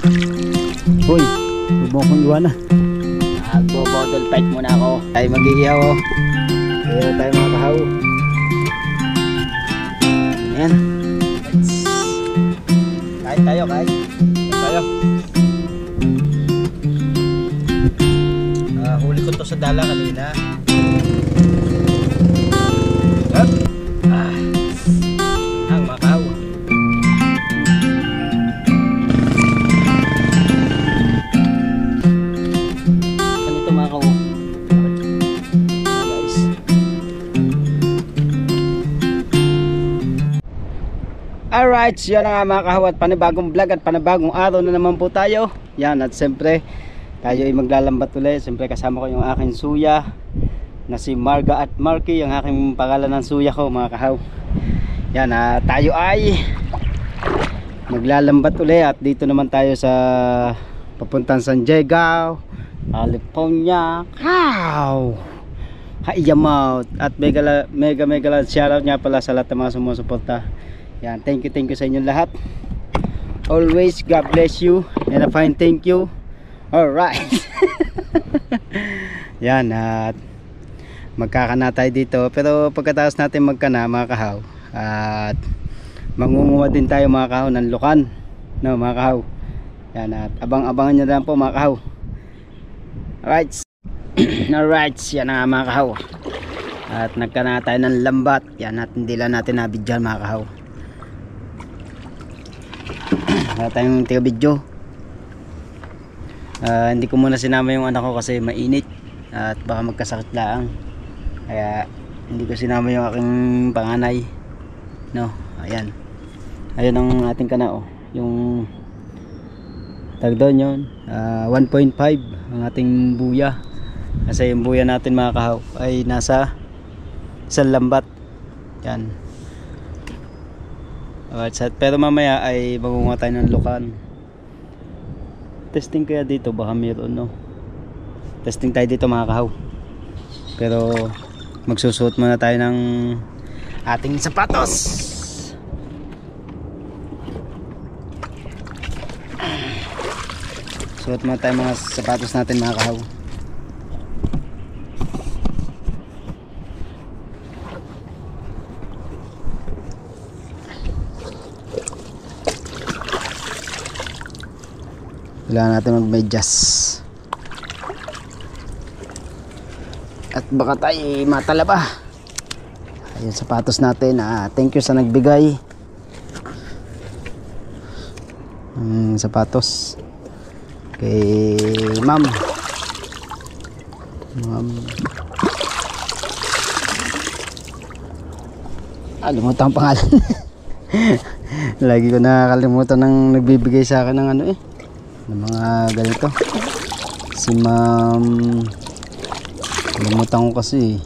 Hoy, huwag mo akong iwanan. Magbo-bottle fight muna ako. Tayo mag-iihaw oh. Iihaw tayo mga kahaw. Ayan. Kain tayo, kain. Tayo. Huli ko to sa dala kanina. Ang makaw. Ganito makaw. Guys. Alright, so yan na nga mga kahaw, at panibagong vlog at panibagong araw na naman po tayo. Yan, at siyempre tayo ay maglalambat ulit. Siyempre kasama ko yung aking suya na si Marga at Marky, yung aking pangalan ng suya ko mga kahaw. Yan, tayo ay maglalambat ulit at dito naman tayo sa papuntang San Diego, California. Wow! Hayamaut! At mega shoutout nga pala sa lahat ng mga sumusuporta. Yan, thank you sa inyong lahat. Always God bless you and a fine thank you. Alright. Yan, at magkakana tayo dito. Pero pagkatapos natin magkana mga kahaw, at mangunguha din tayo mga kahaw ng lukan, no mga kahaw. Yan, at abangan nyo lang po mga kahaw. Alright. Alright, yan na mga kahaw. At nagkana tayo ng lambat. Yan, at hindi lang natin nabidyan mga kahaw. Wala tayong tiga video. Hindi ko muna sinama yung anak ko kasi mainit at baka magkasakit lang, kaya hindi ko sinama yung aking panganay, no. Ayan, ayun ang ating kanao, yung tag doon yun, 1.5 ang ating buya, kasi yung buya natin mga kahaw ay nasa isang lambat. Yan. Alright, pero mamaya ay magunguha tayo ng lukan. Testing kaya dito, baka meron, no. Testing tayo dito mga kahaw. Pero magsusuot muna tayo ng ating sapatos. Suot muna tayo mga sapatos natin mga kahaw. Kailangan natin magmedyas at baka tayo matalaba. Ayun sapatos natin. Thank you sa nagbigay ng sapatos kay ma'am. Limutan ang pangalan. Lagi ko nakakalimutan ng nagbibigay sa akin ng ano ng mga ganito, si ma'am. Limutan ko kasi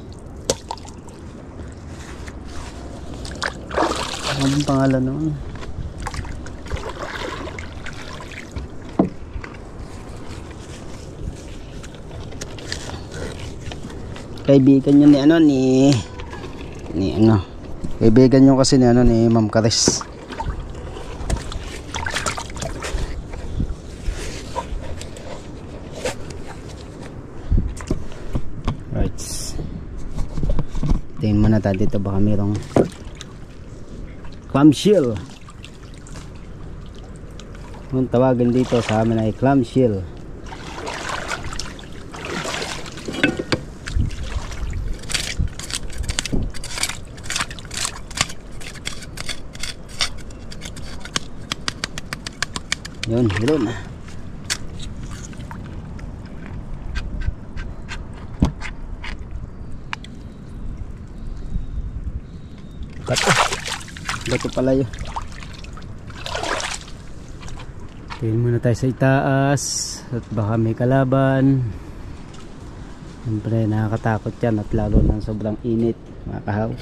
ano ang pangalan noon. Kaibigan nyo ni kaibigan nyo kasi ni Ma'am Karis. Tingin muna tayo dito, baka mayroong clamshell. Ang tawagan dito sa amin ay clamshell. Yun, yun. Bato pala yun. Tingin muna tayo sa itaas at baka may kalaban. Siyempre nakakatakot yan at lalo na sobrang init mga kahaw.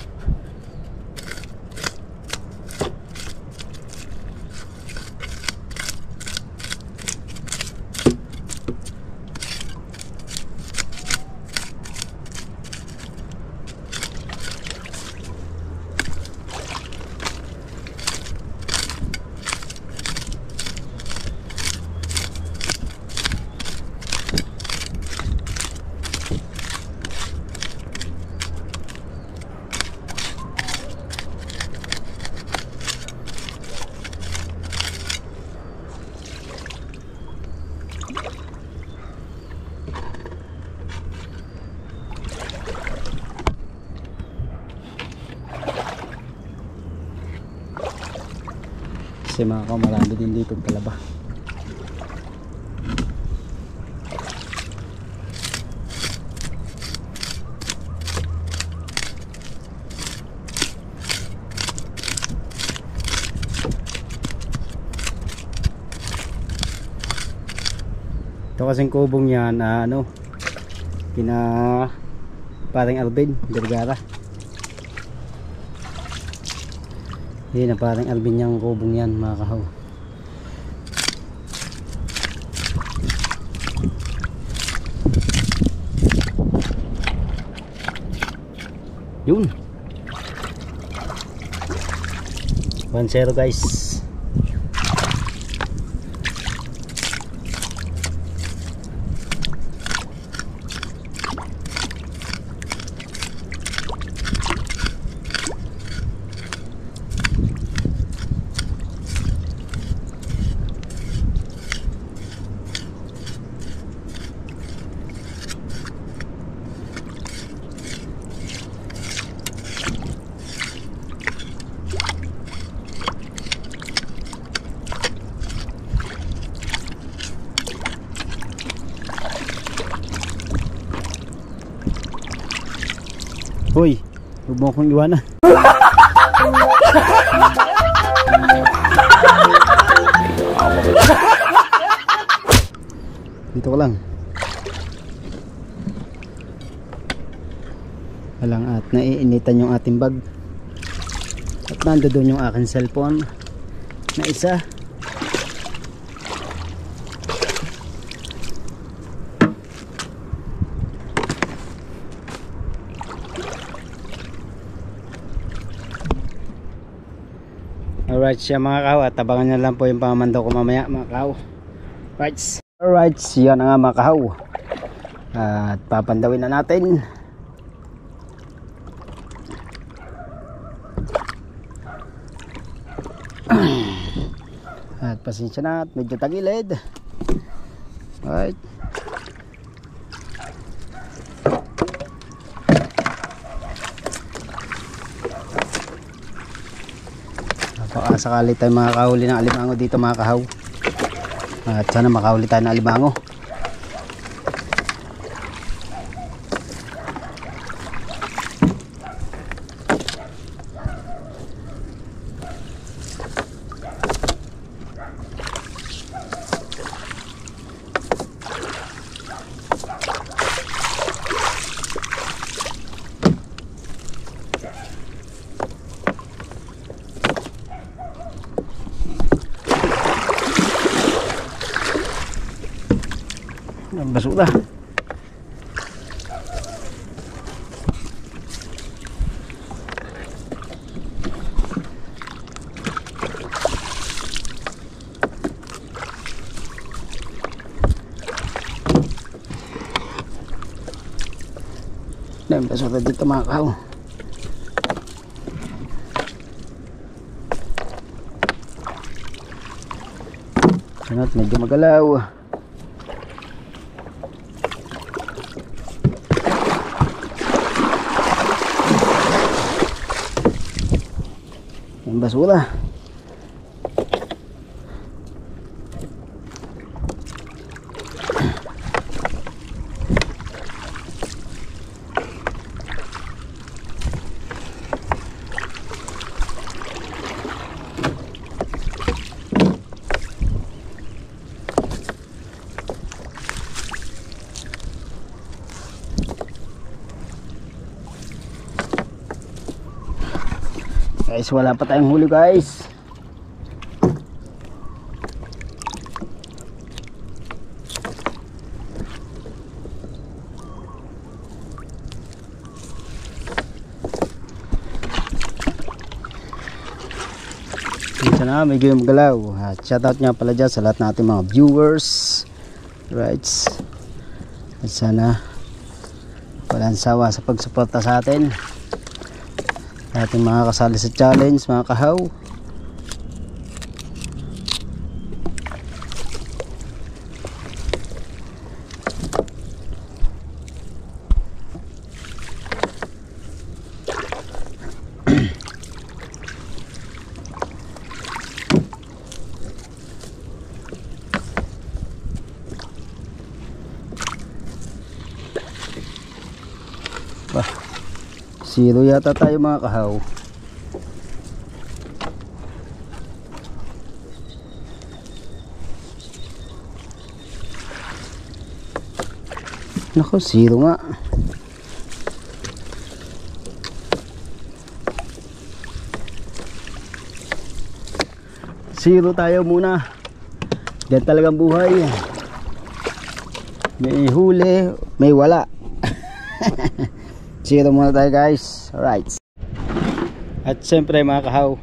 kasi mga kao marami din dito talaba. Ito kasing kubong yan ano kina paring Alvin Vergara. Yun na paring Alvin yung kubong yan mga kahaw. Yun 1-0 guys. Hoy, huwag mo akong iwanan. Dito ko lang. Walang at naiinitan yung ating bag. At nandoon yung aking cellphone na isa. Alright siya mga kaw, at abangan nyo lang po yung pamamandaw ko mamaya mga kaw. Alright, yan na nga mga kaw. At papandawin na natin. At pasensya na at medyo tagilid. Alright. Baka sakali tayo makakahuli ng alimango dito mga kahaw. At sana makahuli tayo ng alimango. Basura. Dahil basura dito mga kaw. Sanat medyo magalaw. Yung basura. Guys, wala pa tayong huli guys. Minsan na medyo yung magalaw. At shoutout nga pala dyan sa lahat natin mga viewers. Right. At sana walang sawa sa pagsuporta sa atin. Ating mga kasali sa challenge mga kahaw. Bah, zero yata tayo mga kahaw. Nako, zero nga. Zero tayo muna. Yan talagang buhay. May huli, may wala. Zero muna tayo guys. Alright. At siyempre mga kahaw,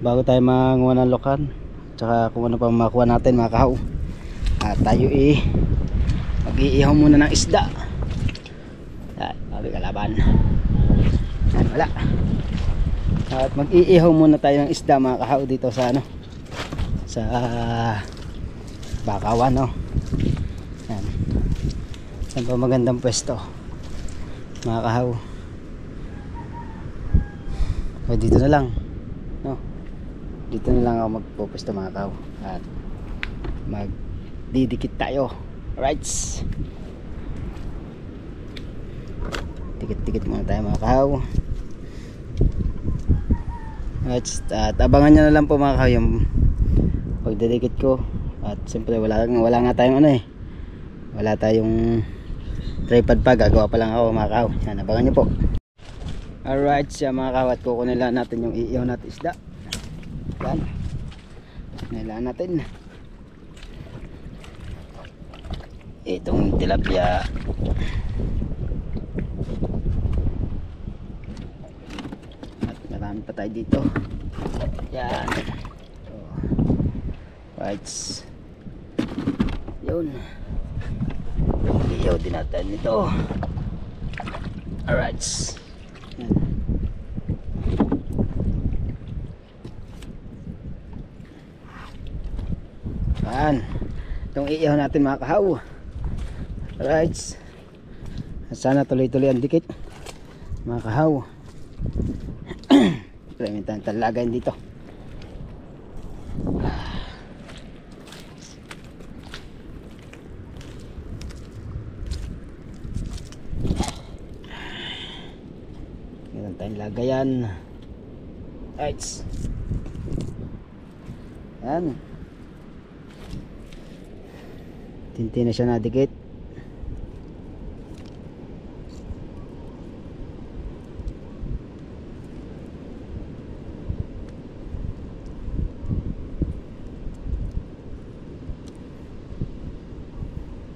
bago tayo manguha ng lokan, tsaka kung ano pa makuha natin mga kahaw, tayo mag-iihaw muna ng isda. Yan, babi kalaban. Yan, wala. At mag-iihaw muna tayo ng isda mga kahaw dito sa sa Bakawan, no. Yan. Yan pa magandang pwesto mga kahaw. O dito na lang, no. Dito na lang ako magpupwesto mga kahaw. At magdidikit tayo. Alright. Dikit-dikit muna tayo mga kahaw. At abangan nyo na lang po mga kahaw yung pagdidikit ko. At siyempre wala nga tayong wala tayong tripod pa, gagawa pa lang ako mga kahaw. Yan, abangan nyo po. Alright siya mga kahaw, at kukunin lang natin yung iihaw natin isda. Yan, kukunin natin itong tilapia. At marami pa tayo dito. Yan. Right. Yun. Iihaw din natin ito. Alright. Yan. Yan. Itong iihaw natin mga kahaw. Alright. Sana tuloy-tuloy ang dikit mga kahaw. May talagayin dito. Meron tayong lagayan. Right. Yan. Tinti na siya nadikit.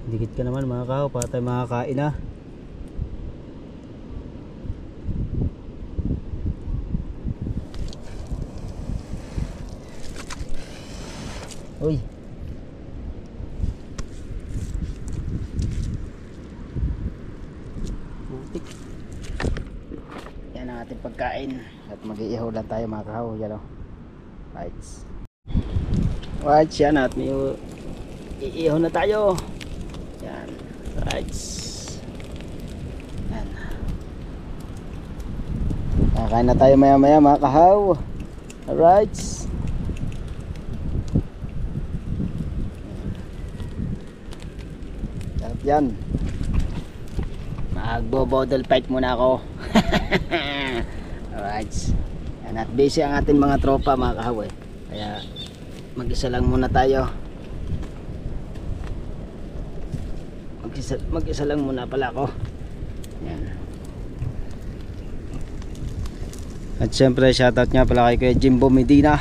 Dikit ka naman mga kahaw para tayo makakain na. Uy. Butik. Yan ang ating pagkain. At mag-iihaw lang tayo mga kahaw. Yan o. Right. Right yan, at may iihaw na tayo. Yan. Right. Yan. Kakain na tayo maya maya mga kahaw. Alright. Sarap yan. Magbo-bottle fight muna ako. Alright. Yan, at busy ang ating mga tropa mga kahaw eh. Kaya mag-isa lang muna tayo. Mag-isa lang muna pala ako. Yan. At syempre shoutout nga pala kay Kuya Jimbo Medina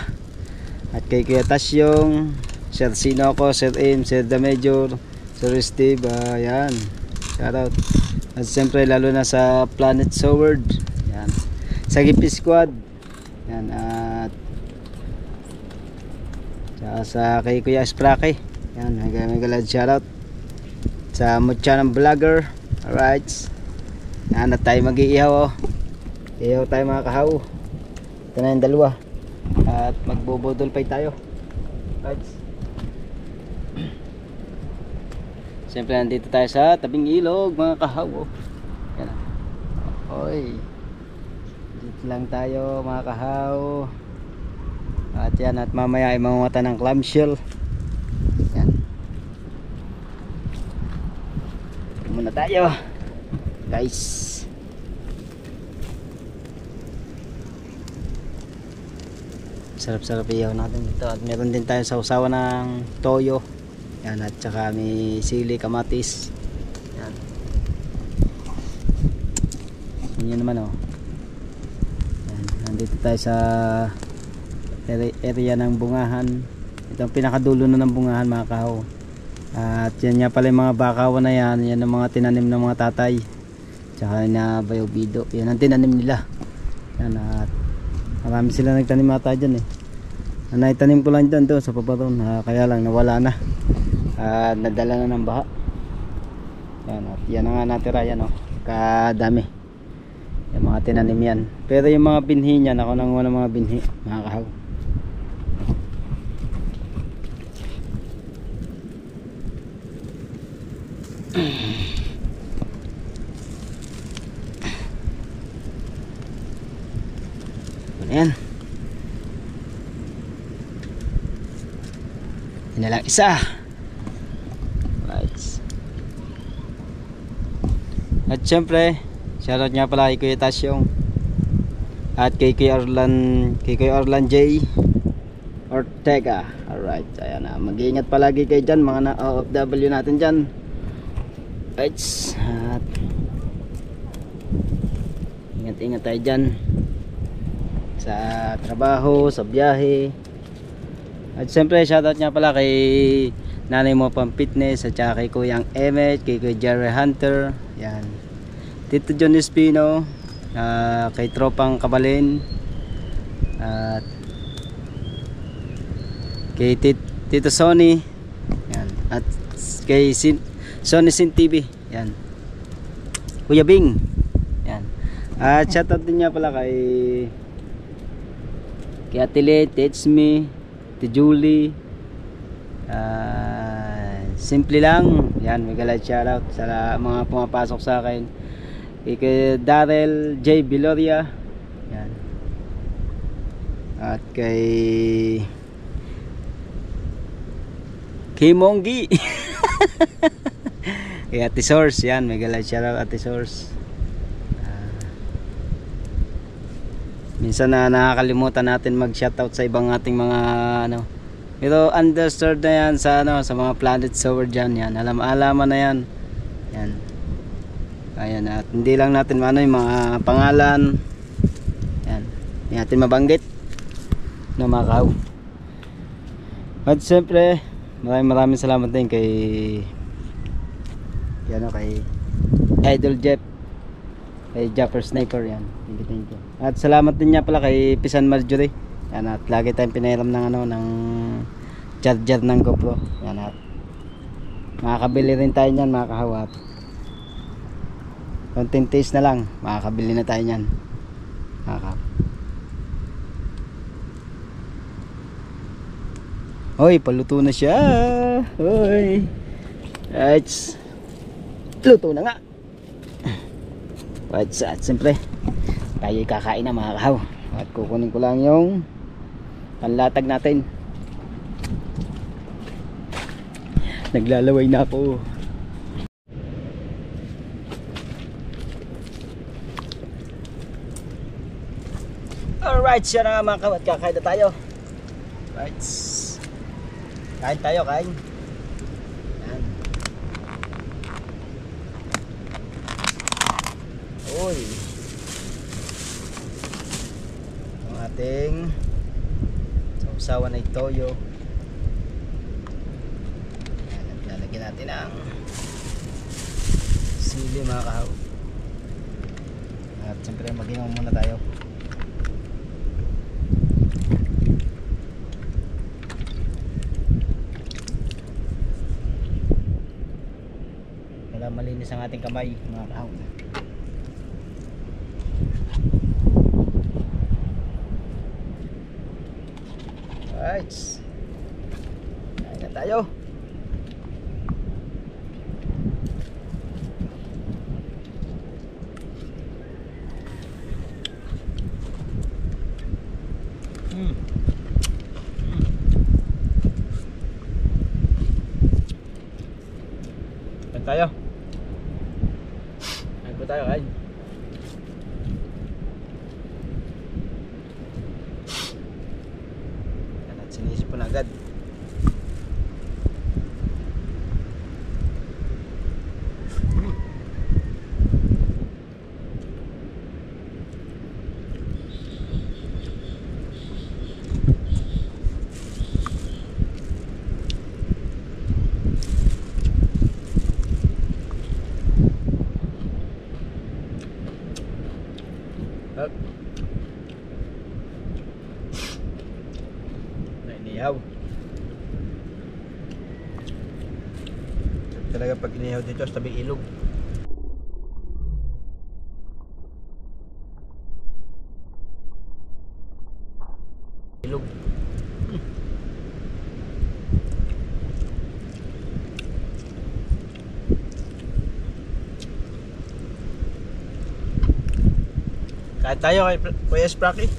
at kay Kuya Tasyong, Sir Sinoco, Sir Aim, Sir Damejor, Sir Steve. Yan. Shoutout. At syempre lalo na sa Planet Sword. Yan. Sa Gipi Squad. Yan. At sa kay Kuya Sprake. Yan. May galad shoutout. Sa Mutya ng Vlogger. Alright. Yan, at tayo mag-iihaw oh. Iihaw tayo mga kahaw. Ito na yung dalawa. At magbobodol pa tayo. Alright. Siyempre nandito tayo sa tabing ilog mga kahaw oh. Yan. Oy. Dito lang tayo mga kahaw. At yan, at mamaya ay mamamata ng clamshell. muna tayo guys. Sarap-sarap ihaw natin dito. At meron din tayo sausawan ng toyo. Yan, at saka may sili, kamatis. Yan. Yan naman oh. Yan, nandito tayo sa area ng bungahan. Ito ang pinakadulo na ng bungahan mga kahaw. At yan nga pala yung mga bakawan na yan. Yan ang mga tinanim ng mga tatay. Tsaka na bayobido. Yan ang tinanim nila. Yan, at marami sila nagtanim ata dyan eh. Naitanim ko lang dyan doon sa paparon. Kaya lang nawala na. Nadala na ng baha. Yan, at yan na nga natira yan oh. Kadami. Yung mga tinanim yan. Pero yung mga binhi niyan, ako nanguha ng mga binhi mga kahaw. Ayan. Yan na lang isa. Right. At syempre, shoutout nga pala kay Kuya Tasyong at kay Kuya Orlan J Ortega. Alright, ayan na. Mag-iingat palagi kayo dyan, mga OFW natin dyan. Right. At ingat-ingat tayo dyan sa trabaho, sa biyahe. At siyempre shoutout nga pala kay nanay mo pang fitness, at saka kay Kuyang Emmet, kay Kuya Jerry Hunter, yan, Tito John Espino, kay Tropang Kabalin, at kay Tito Sony, yan, at kay Sony Sin TV, yan, Kuya Bing, yan. At shoutout din nga pala kay Ate Le, It's Me, Ate Julie, simple lang yan. May galat shoutout sa mga pumapasok sa akin, kay Darrell J. Biloria, yan, at kay Monggi kay Ate Source, yan, may galat shoutout Ate Source. Minsan na nakakalimutan natin mag-shoutout sa ibang ating mga ano. Pero understood na yan sa ano, sa mga planet sower dyan, yan. Alaman na yan. Yan. Ayan, at hindi lang natin ano yung mga pangalan. Yan. Hindi natin mabanggit na mga kaw. At siyempre, maraming salamat din kay yan, kay Idol Jeff, kay Japper Sniper, yan. Thank you. At salamat din niya pala kay Pisan Marjorie. Yan, at lagi tayong pinahiram ng ano, ng charger ng GoPro. Yan, at makakabili rin tayo niyan mga kahawat. Konting taste na lang, makakabili na tayo niyan. Hoy, paluto na siya. Hoy. Right. Luto na nga. Right, at siyempre tayo kakain na mga kahaw. At kukunin ko lang yung panlatag natin. Naglalaway na ako. Alright, siya na nga mga kahaw, at kakain na tayo. Right. Kain tayo, kain. Yan. Uy. Ang ating sausawan ay toyo. Yan, at lalagyan natin ang sili mga kahaw. At siyempre mag-inom muna tayo. Kailangan malinis ang ating kamay mga kahaw. Alright, kain na tayo. Kain tayo. tayo kain. Yan at sinisipon agad. Up. Nainihaw. Sarap talaga pag inihaw dito sa tabing ilog. Ilog. Kain tayo kay Kuya Spracky.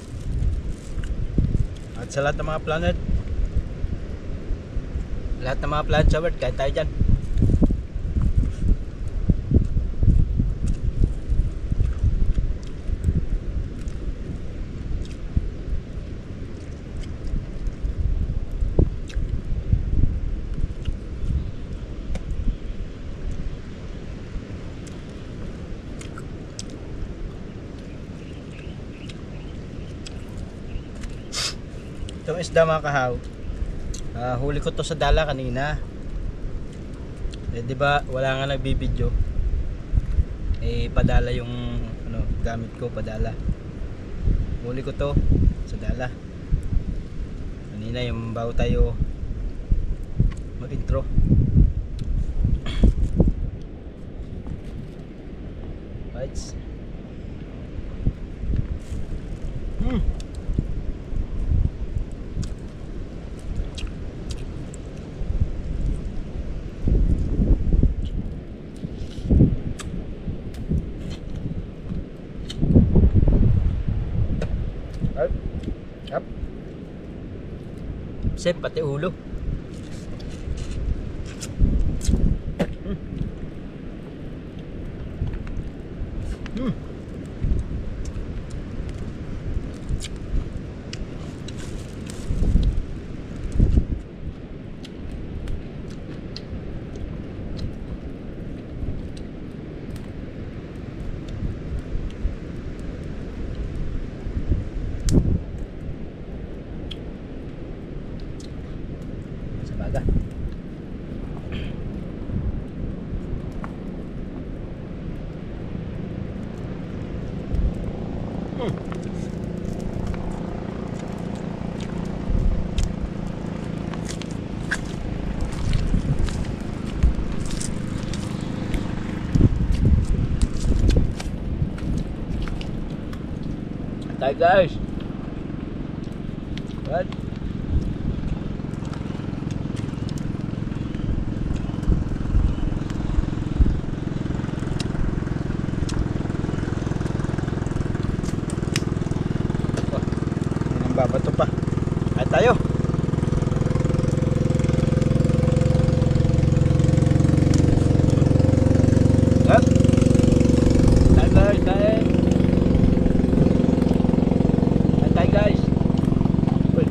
At sa lahat ng mga planet, lahat ng mga planet sa world, kain tayo dyan. Itong isda mga kahaw, huli ko to sa dala kanina. Eh di ba wala nga nagbibideo. Eh padala yung ano, gamit ko, padala. Huli ko to sa dala. Kanina yung bago tayo mag-intro. Right. Yep. Sip, pati ulo. Sabaga. Hi guys. What? Babato pa. Ay tayo. Hop. Tayo guys, tayo. Ay tayo guys. Uy.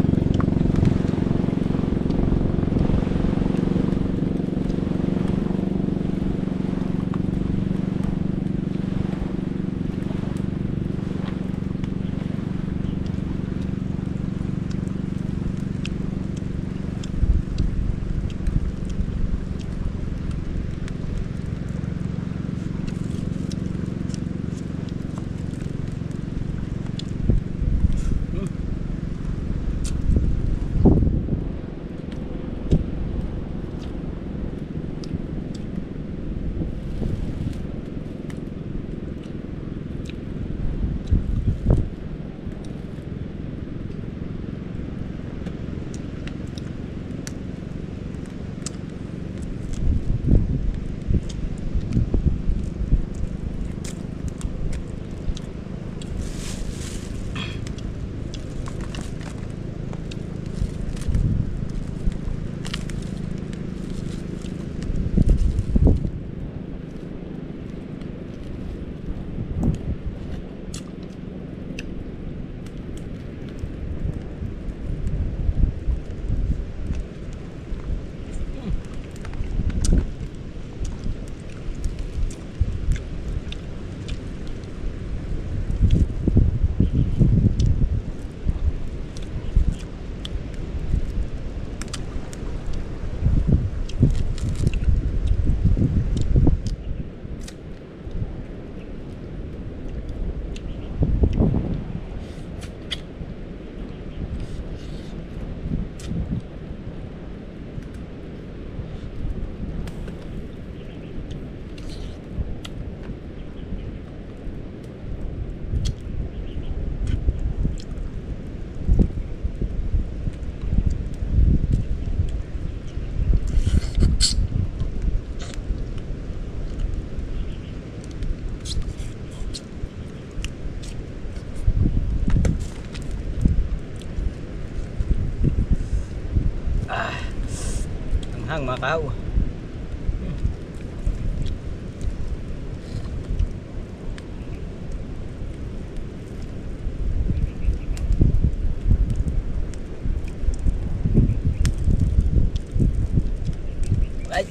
Anghang mga kahaw. Right.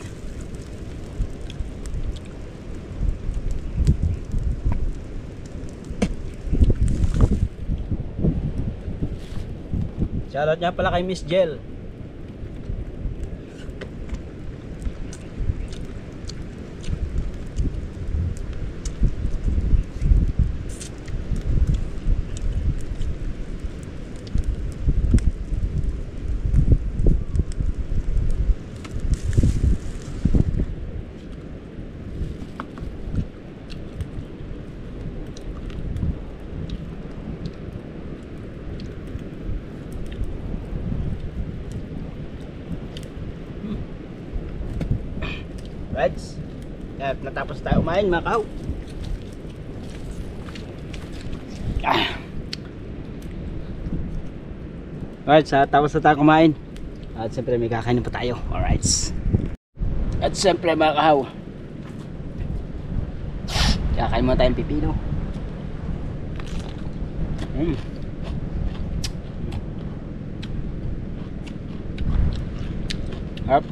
Shoutout niya pala kay Miss Jel. Right. At natapos tayo kumain mga kahaw. Alright, tapos na tayo kumain. At siyempre may kakainin pa tayo. Alright. At siyempre mga kahaw, kakain muna tayong pipino. Harap.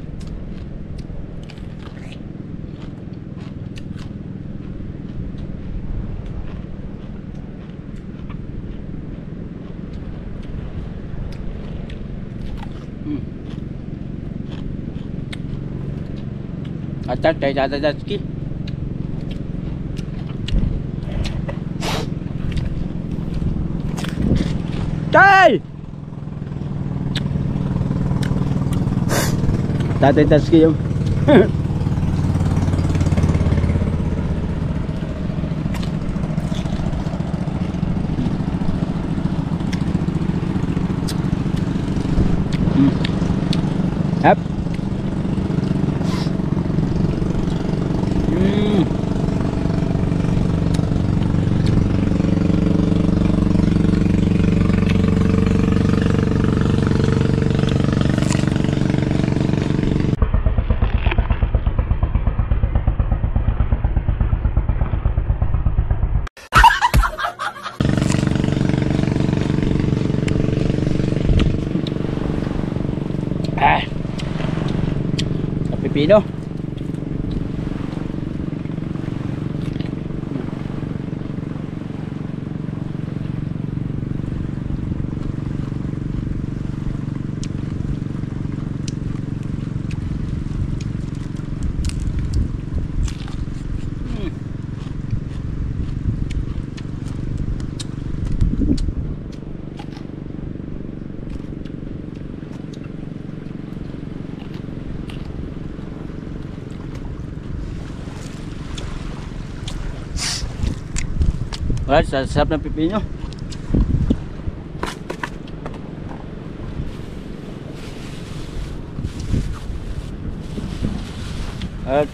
Atat tayo dadadski. Tay! Dadadski yung Hap. Pipino. Alright, sarap ng pipino. Alright.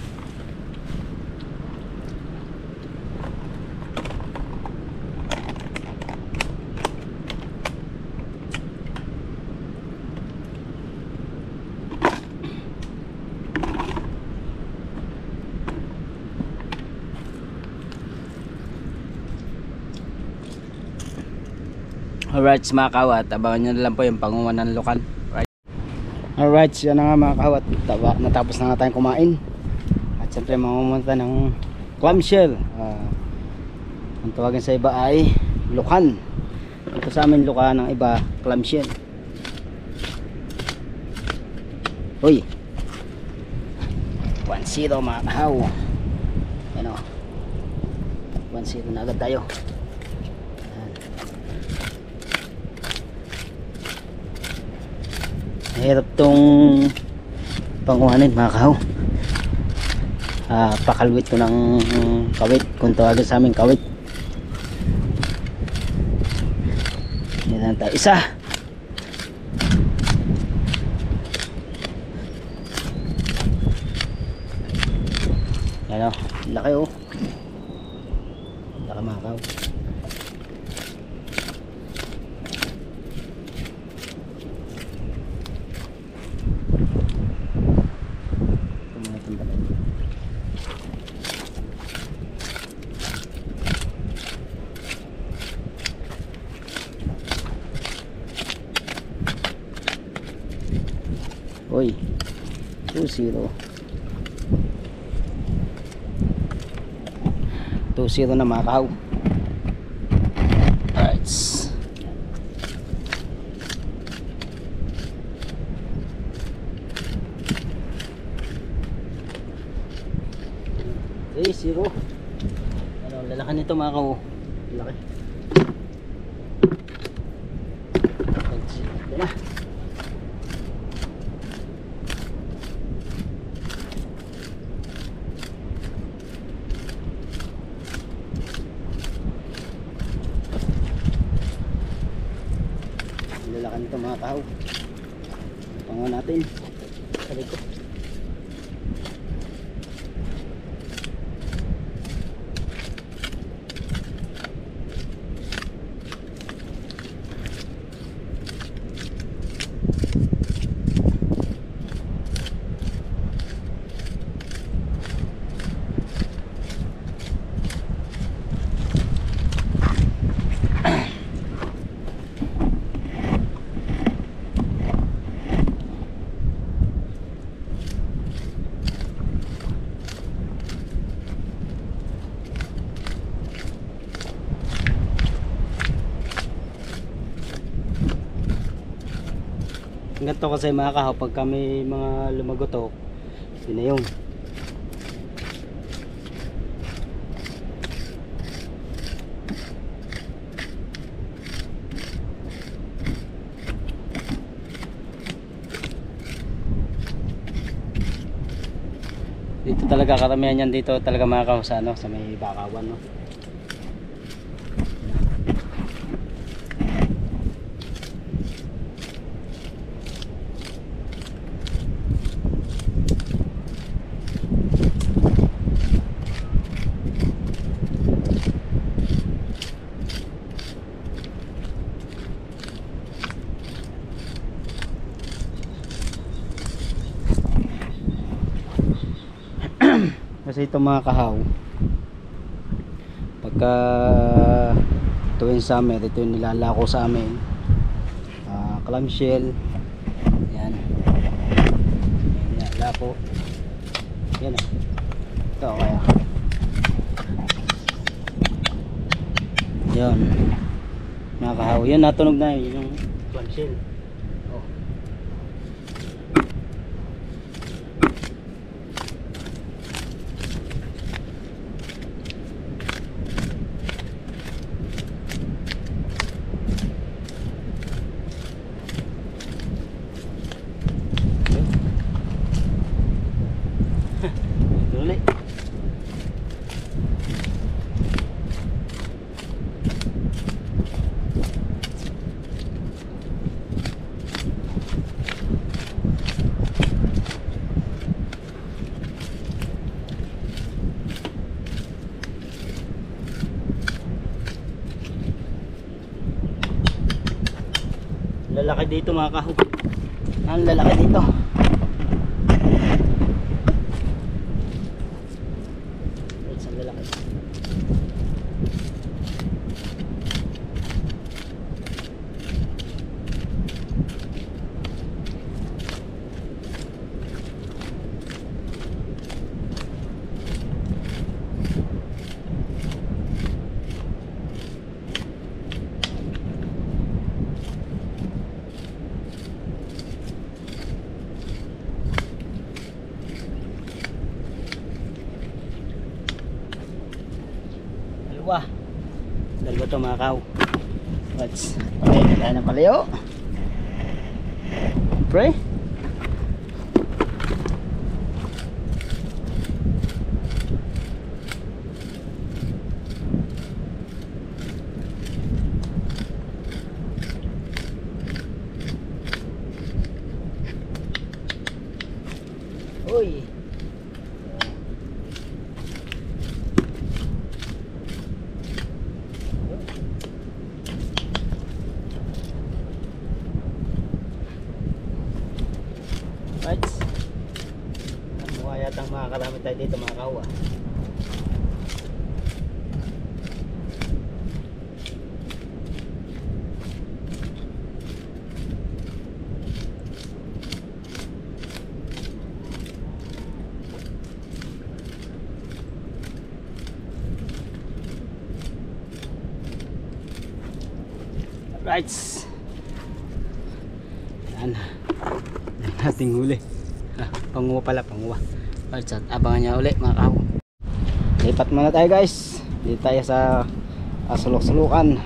Alright mga kawat, abangan nyo na lang po yung panguha ng lukan. Alright, yan na nga mga kawat, natapos na nga tayong kumain. At siyempre mamumunta ng clamshell. Ang tawagan sa iba ay lukan. Ito sa amin lukan, ng iba clamshell. Uy, 1-0 mga kahaw. Yan o, 1-0 na agad tayo. Hirap tong panguhanin mga kahaw. Pakalwit ko ng kawit, kung tawagan sa amin kawit. Yan tayo, isa. Yan o, laki o. Laki mga kahaw. Uy, 2-0. 2-0 na mga kahaw. Alright. Okay, 0. Ano, lalaki nito mga kahaw. Laki. Ito na. Lalaki nito mga kahaw. Pangaw natin. Sabi ko. Ganito kasi mga kahaw, pag kami mga lumagotok, yun na yun. Dito talaga karamihan yan dito talaga mga kahaw sa, ano, sa may bakawan, no? Kasi itong mga kahaw, pagka tuwing summer, ito yung nilalako sa amin. Clamshell, yan, lako, yan, ito kaya yan mga kahaw, yan natunog na yun, yung clamshell. Lalaki dito mga kahaw. Ang lalaki dito. Ang lalaki. Dalawa to mga kaw. Let's okay, tayo ng palayo. Pre. Uy. Right. Mukha yatang makakarami tayo dito mga kawa. Right. Yan. Yan nating huli. Panguwa pala, panguwa. Right, at abangan niya uli mga kahaw. Lipat muna tayo guys. Dito tayo sa sulok-sulukan.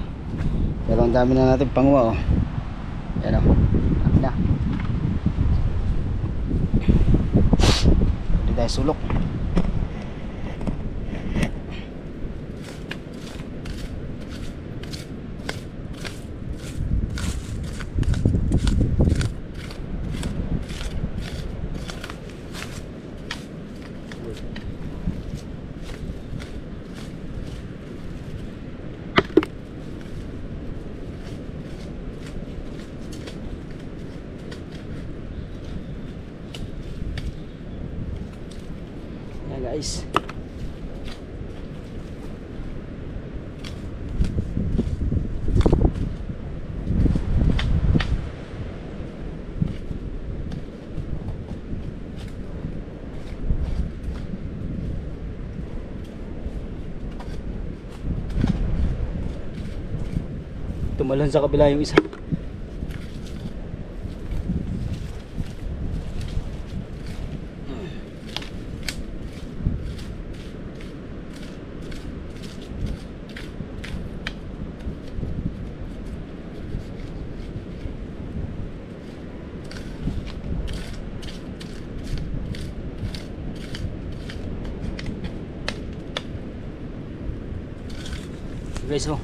Pero ang dami na natin panguwa oh. Yan oh. Dami na. Dito tayo sulok. Guys, tumalon sa kabila yung isa. Guys oh.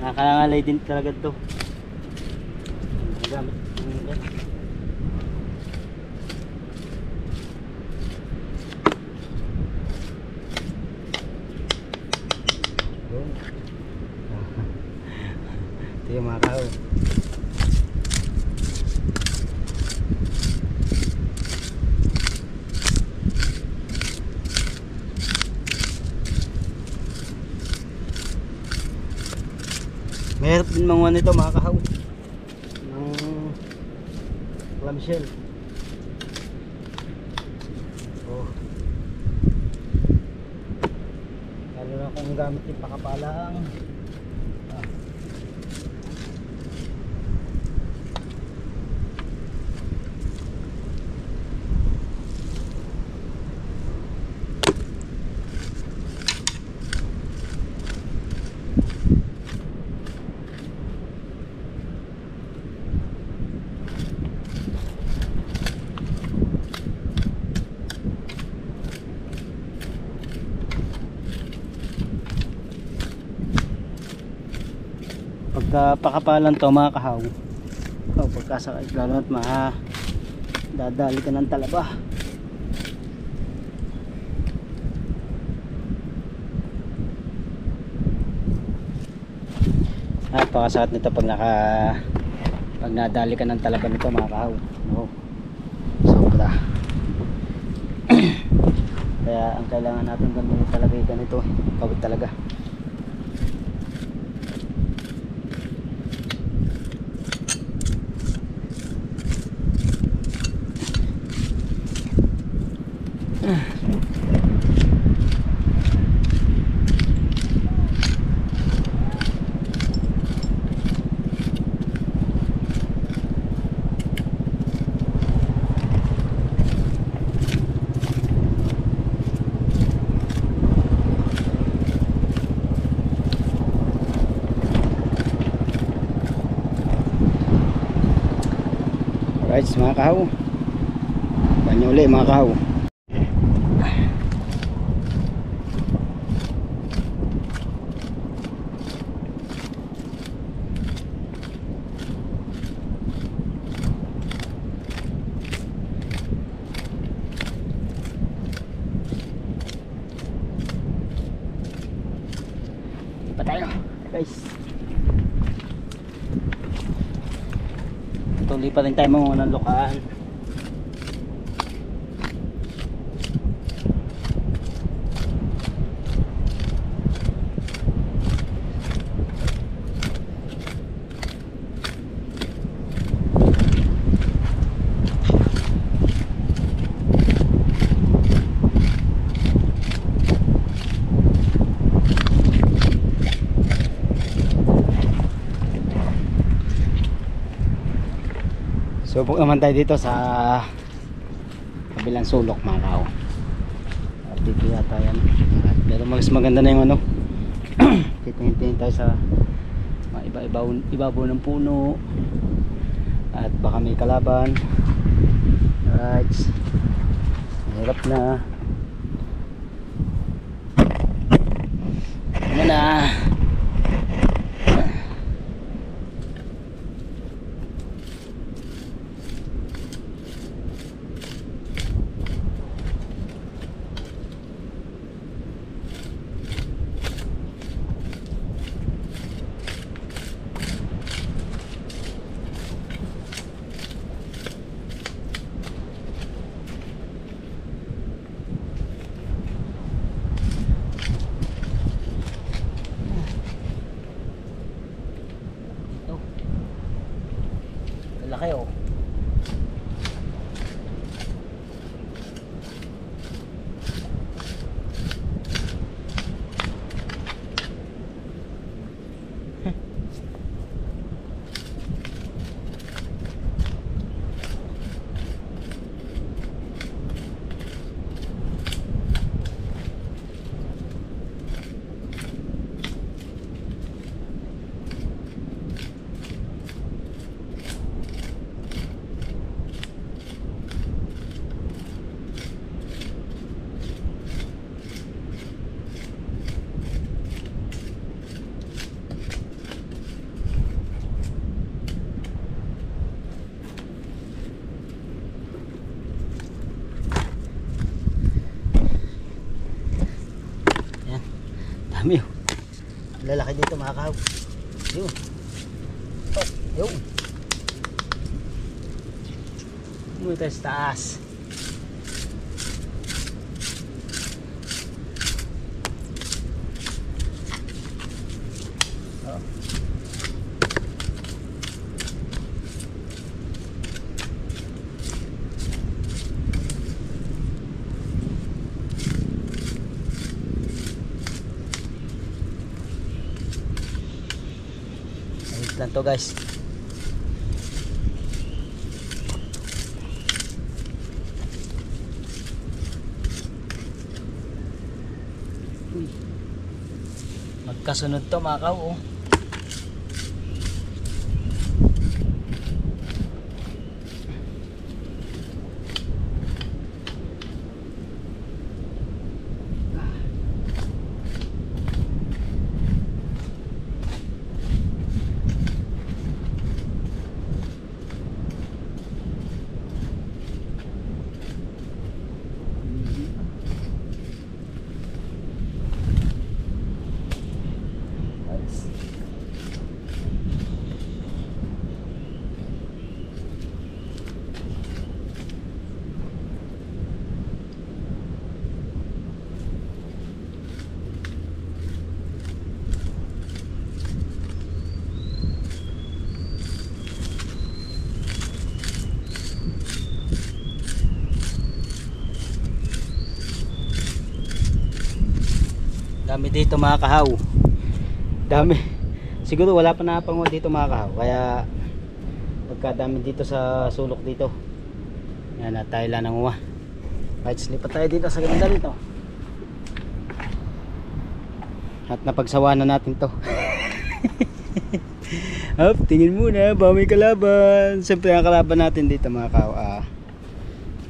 Nakakangalay din talaga to. Gamit yan. Ito yung mga kao. Mahirap din manguha nito mga kahaw ng clamshell. Oh. Lalo na kung gamit yung pakapalang. Pagka pakapalan to mga kahaw, o pagkasakay lalo at dadali ka ng talaba. Napakasakit nito pag nadali ka ng talaga nito mga kahaw. No. Sobra. Kaya ang kailangan natin gamitin talaga yung ganito, kawit talaga. Alright mga kahaw, banyo ulit mga kahaw. Pa tayo guys. Tuloy pa rin tayo mga unang lukaan. Subok naman tayo dito sa kabilang sulok mga kao. At dito yata yan. Pero mas maganda na yung ano. Titingin tayo sa mga ibabaw ng puno. At baka may kalaban. Alright. Hirap na. Ano na. Laki oh. Dami oh. Lalaki dito mga kahaw. Yun. Oh, yun. Muna tayo sa taas. Oh. Lang to guys. Uy. Magkasunod to mga kaw oh. Dami dito mga kahaw. Dami. Siguro wala pa napanguha dito mga kahaw. Kaya pagkadami dito sa sulok dito. Yan na tayo lang nanguha. Kahit slipat tayo dito sa ganda dito. At napagsawa na natin to. Up, tingin muna, ba may kalaban. Siyempre ang kalaban natin dito mga kahaw,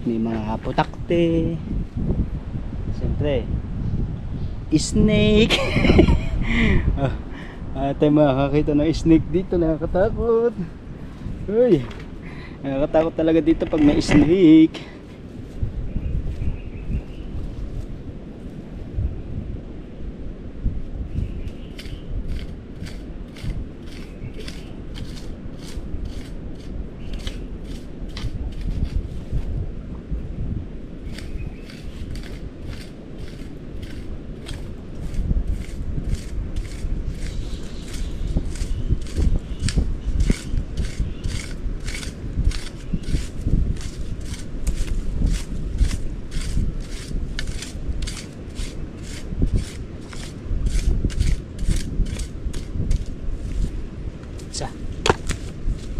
may mga putakte. Siyempre snake. Tayo makakita ng snake dito, nakakatakot. Uy, nakakatakot talaga dito pag may snake.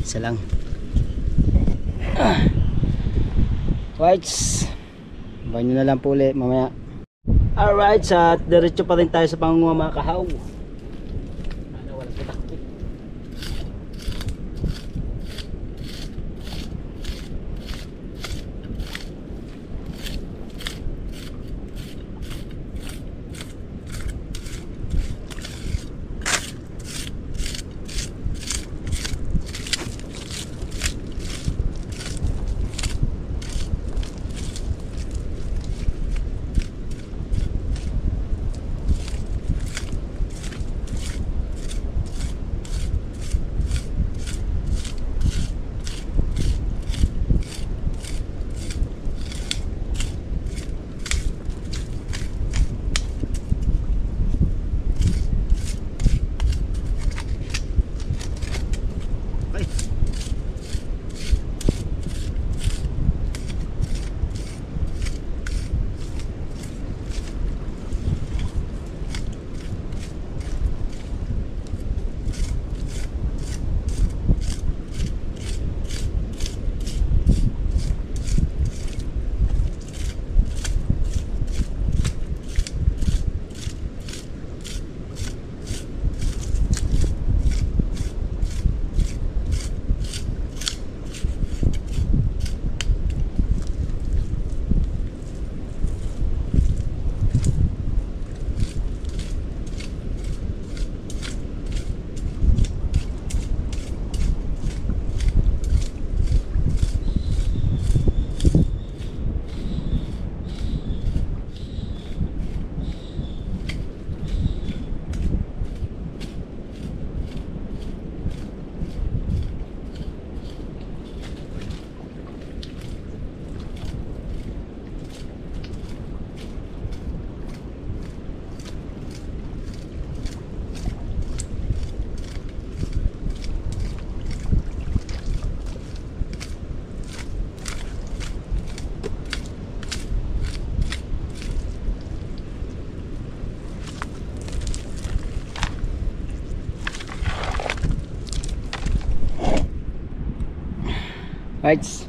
Isa lang. Whites. Banyo na lang po ulit mamaya. Alright, sa diretso pa rin tayo sa pangunguha mga kahaw. Walang putakti. Rights.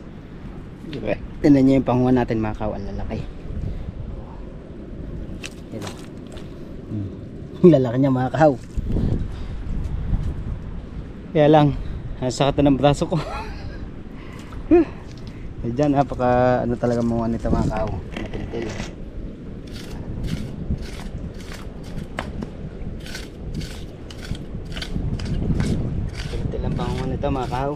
Tingnan nyo yung panguha natin mga kawan, lalaki. Ito. Lalaki niya mga kahaw. Kaya lang, nasakit na ng braso ko. Diyan, napaka ano talaga mga nito mga kahaw. Matintil. Matintil ang panguha nito mga kahaw.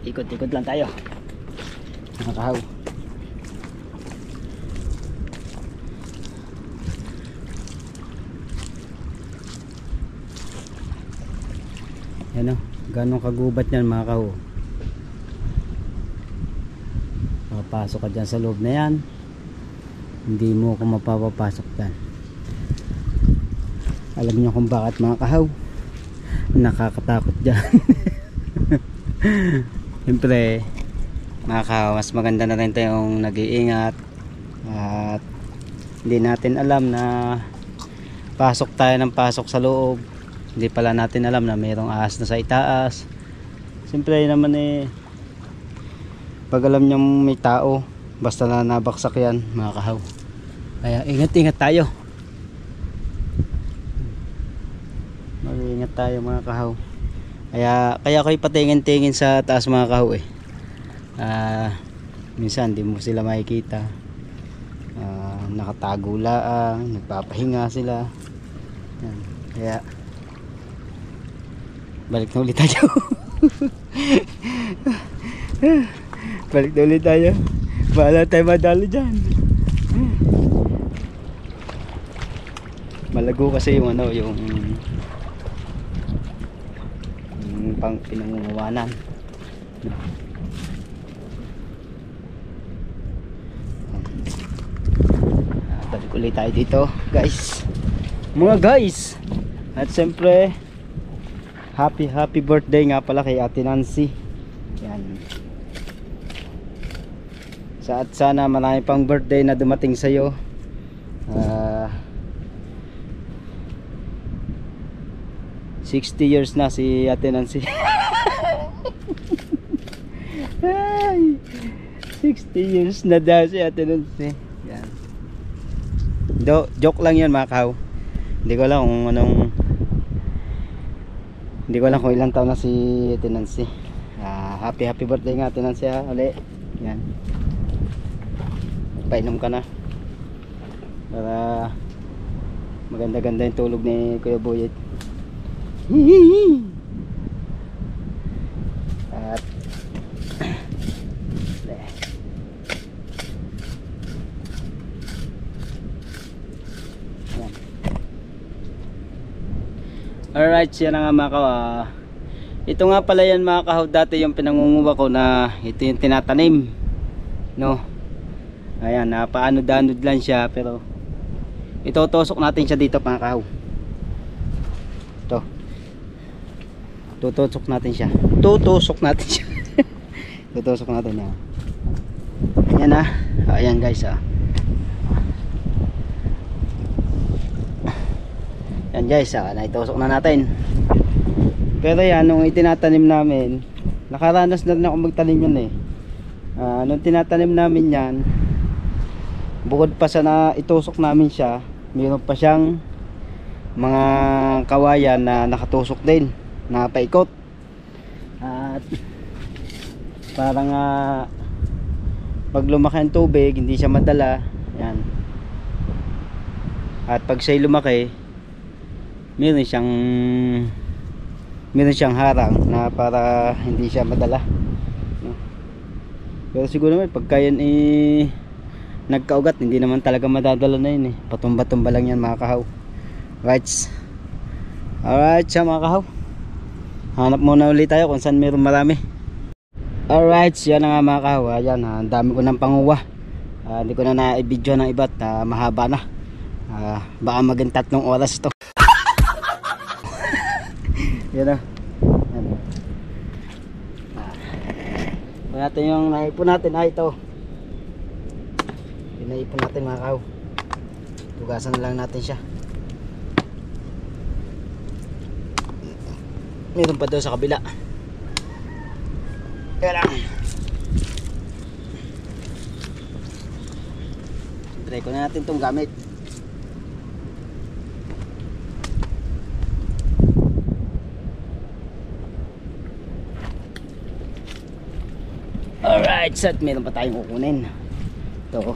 Ikot-ikot lang tayo mga kahaw. Yan o, ganong kagubat yan mga kaho. Papasok ka dyan sa loob na yan, hindi mo ako mapapapasok dyan. Alam niyo kung bakit mga kahaw, nakakatakot dyan. Siyempre mga kahaw, mas maganda na rin tayong nag-iingat at hindi natin alam na pasok tayo ng pasok sa loob. Hindi pala natin alam na mayroong ahas na sa itaas. Siyempre naman pag alam nyo may tao, basta na nabaksak yan mga kahaw. Kaya ingat-ingat tayo. Mag-ingat tayo mga kahaw. Kaya ako'y patingin-tingin sa taas mga kahaw minsan di mo sila makikita. Nakatago lang, nagpapahinga sila. Yan. Kaya balik na ulit tayo. Balik na ulit tayo. Bahala tayo madalo dyan. Malago kasi yung yung pang pinangunguwanan. Balik ulit tayo dito guys, mga guys. At siyempre happy birthday nga pala kay Ate Nancy. Yan. At sana marami pang birthday na dumating sa iyo. 60 years na si Ate Nancy. Ay, 60 years na daw si Ate Nancy. Yan. Joke lang yan mga kaw. Hindi ko alam kung hindi ko alam kung ilang taon na si Ate Nancy. Happy birthday nga Ate Nancy uli. Yan. Painom ka na para maganda-ganda yung tulog ni Kuya Boyet. At alright, yan na nga mga kaw. Ito nga pala yan mga kahaw, dati yung pinangunguha ko na ito yung tinatanim, no? Ayan, paano-danod lang siya, pero itutusok natin siya dito mga kahaw. Ito, tutusok natin siya. Tutusok natin yan. Ayan na. Ayan guys Ayan guys naitusok na natin. Pero yan, nung itinatanim namin, nakaranas na rin ako magtanim yan nung tinatanim namin yan, bukod pa sa na itusok namin siya, mayroon pa siyang mga kawayan na nakatusok din, na paikot. At parang pag lumaki ang tubig, hindi siya madala. Yan. At pag siya'y lumaki, meron siyang harang na para hindi siya madala. Pero siguro naman pagka yan nagkaugat, hindi naman talaga madadala na yun patumba-tumba lang yan mga kahaw. Alright siya mga kahaw, hanap muna ulit tayo kung saan meron marami. Alright, yan na nga mga kahaw. Ayan, ang dami ko ng panguha. Hindi ko na na-video ng iba at mahaba na. Baka maging 3 oras ito. Yan na. Natin yung naipon natin ito. Naipon natin mga kaw. Tugasan na lang natin siya. Meron pa daw sa kabila. Kaya lang. Try ko na natin itong gamit. Alright, set. Meron pa tayong kukunin. Ito.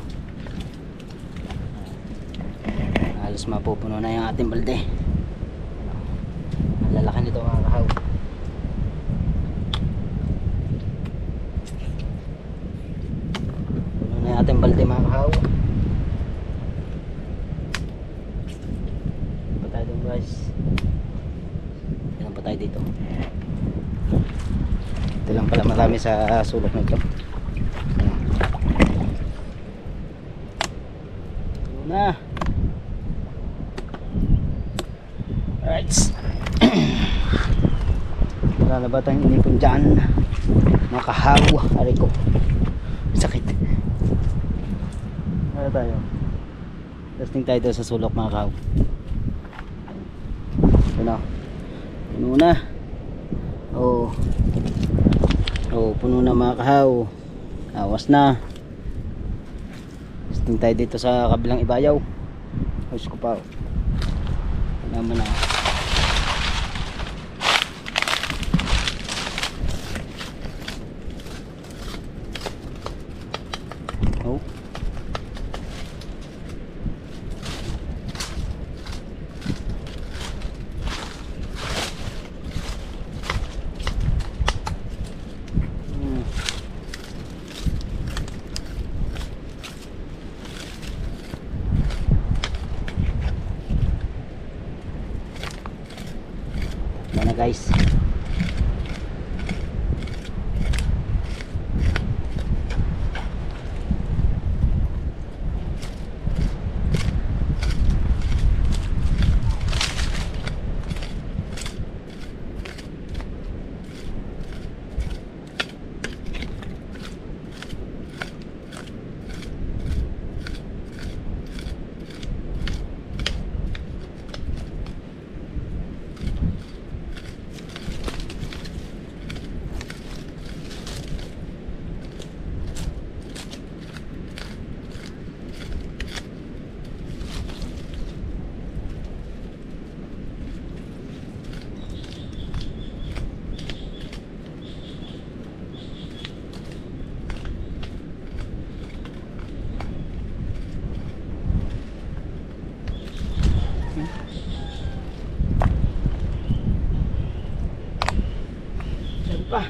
Halos mapupuno na yung ating balde. Ang lalaki nito mga kahaw. Puno na yung ating balde mga kahaw. Pa tayo dito guys. Meron pa tayo dito. Ito lang pala marami sa sulok na ito. Ito na. Alright. Wala na ba tayong inipon dyan? Mga kahaw. Aray ko. Sakit. Wala tayo. Testing tayo doon sa sulok mga kahaw. Ito na. Puno na. Oh. Oh, puno na mga kahaw. Awas na. Testing tayo dito sa kabilang ibayaw. Ayos ko pa. Naman na. Oh. Mana guys. Saan pa?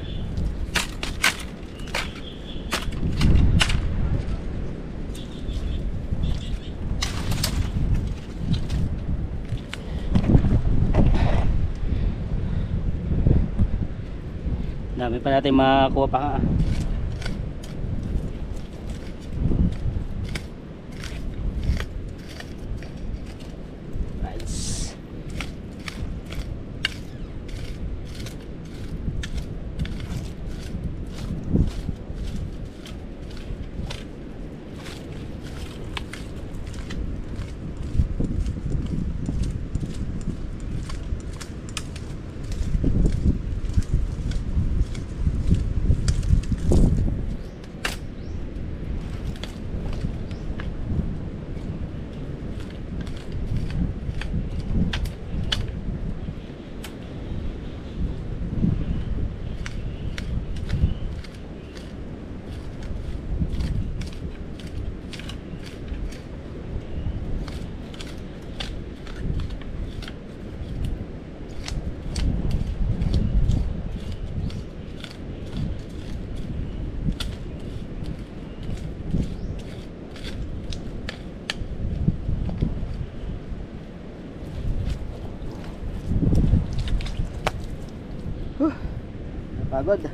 Dami pa natin makakuha pa nga. Nice. Napagod.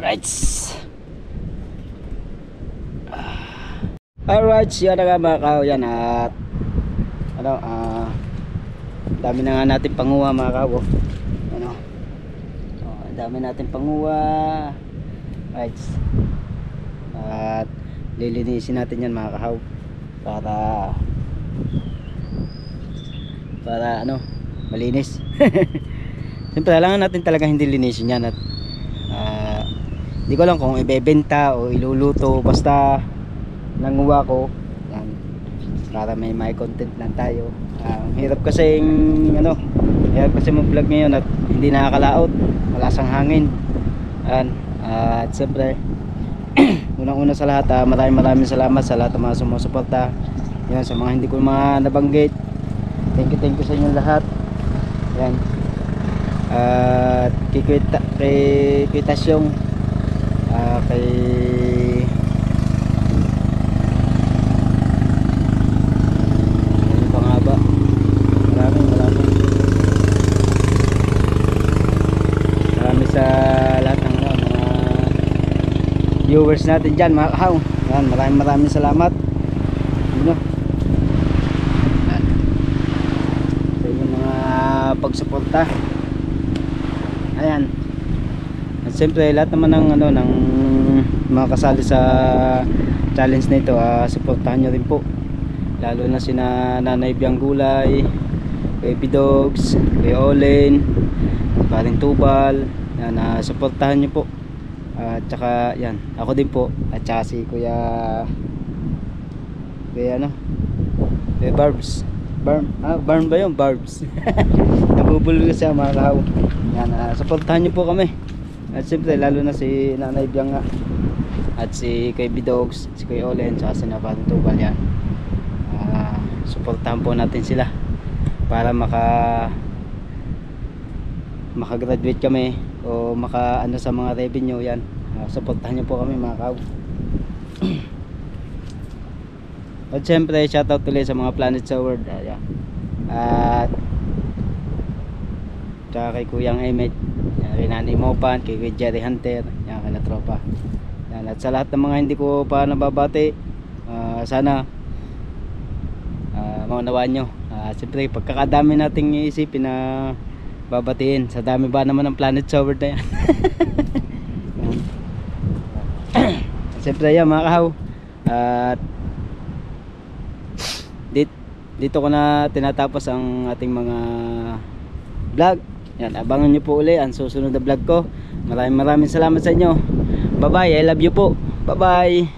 Right. Alright, yan na nga mga kahaw, yan at ano, dami na nga natin panguha mga kahaw. Ano, dami natin panguha. Right. At lilinisin natin yan mga kahaw para ano, malinis. Siyempre kailangan natin talaga hindi linisin yan at hindi ko lang kung ibebenta o iluluto, basta nanguha ko yan, para may content lang tayo. Hirap kasi ano, hirap kasi mag-vlog ngayon at hindi nakakalaot, wala sang hangin. At siyempre unang-una sa lahat, maraming salamat sa lahat ng mga sumusuporta. Yan, sa mga hindi ko nabanggit, thank you sa inyo lahat. Yan. At kay Tasyong, kay ano pa nga ba, marami sa lahat ng mga viewers natin dyan mga kahaw. Yan, maraming salamat sa inyong mga pagsuporta. Ayan. At siyempre lahat naman ng ano, ng mga kasali sa challenge na ito, suportahan nyo rin po, lalo na sina Nanay Biang Gulay, Baby Dogs, Kuya Olen, Paring Tubal. Yan, suportahan nyo po. At saka yan, ako din po, at saka si Kuya ano, Kuya Barbs. Barn ba yun? Barbs. Nabubulol siya mga kahaw. Yan, suportahan nyo po kami. At siyempre lalo na si Nanay Biang nga, at si Kuya Bidogs, si Kuya Olen, saka si Paring Tubal. Yan, suportahan po natin sila para makagraduate kami o ano sa mga revenue. Yan, suportahan nyo po kami mga kahaw. At syempre shoutout ulit sa mga Planet sa World. At saka kay Kuyang Emet, kay Nanay Mopan, kay Jerry Hunter, yan, kay na tropa. Yan, at sa lahat ng mga hindi ko pa nababati, sana maunawaan nyo. Siyempre pagkakadami nating iisipin na babatiin, sa dami ba naman ng Planet sa World na yan. Siyempre yan mga kahaw. At dito ko na tinatapos ang ating mga vlog. Yan, abangan nyo po uli ang susunod na vlog ko. Maraming salamat sa inyo. Bye bye, I love you po. Bye bye.